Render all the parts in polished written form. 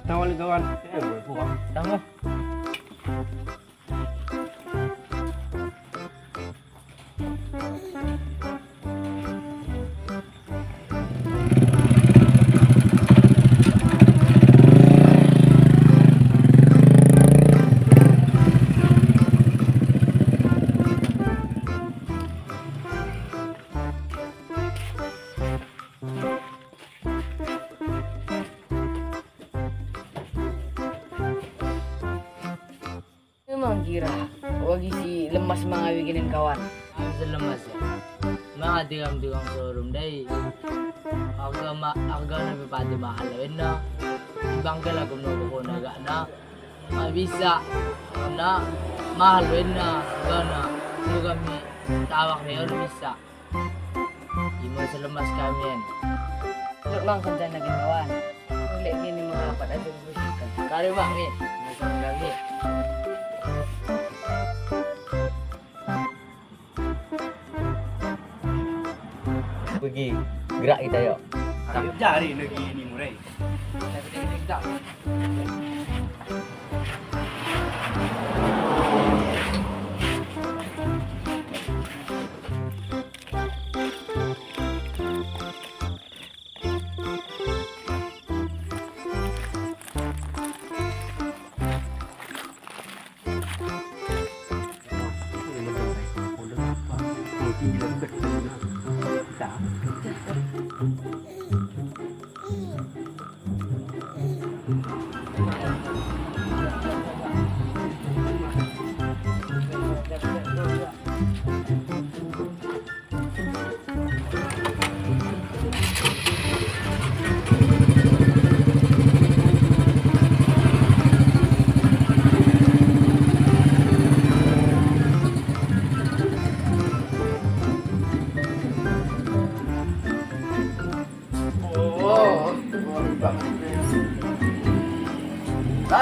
Tawalin kawan. Boleh buka. Tama. Memang kira, wagi si lemas mga bikinin kawan. Ang sa lamas ya. Mga digam-digam showroom day. Aga na pipati mahalawin na. Ibang galagom na ko naga na. Mabisa na mahalawin na. Gana. Sugami tawak na yun bisa. Imo sa lamas kami yan. Tulog lang kanta na ginawan. Uli kini mga apat at busikan. Kari ba mi? Nasa kami. Pergi, gerak kita yuk. Ayo cari lagi ini murai.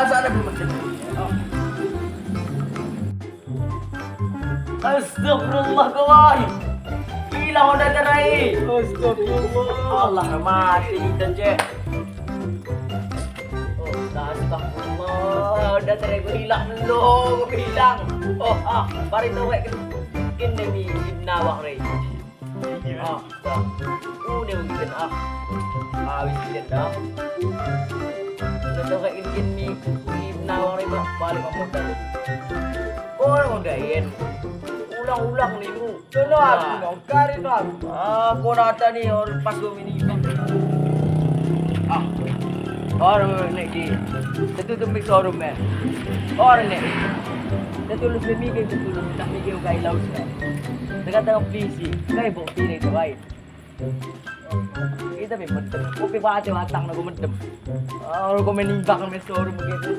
Sana belum macam Astagfirullah kawan. Hilang udah cerai. Astagfirullah. Allah mati kita je. Oh, astagfirullah. Udah cerai gue hilang belum? Gue hilang. Oh, mari tahu kan demi nawak rey. Dah. Udah mungkin habis dia dah. Udah kayak gini nawak rey balik kamu tadi. Orang udahin. Ulang-ulang nih lu. Kenapa? Karin lah. Kau nata nih orang pas gue ini. Orang nih di. Tertutup mix showroom ya. Orang nih. Tertulis memikir tertulis tak mikir kayak laut ya. Tengah-tengah polisi. Kayak bukti nih itu baik. Kita memang mendem. Kopi baca batang na gue mendem. Orang gue menimbang mix showroom begitu.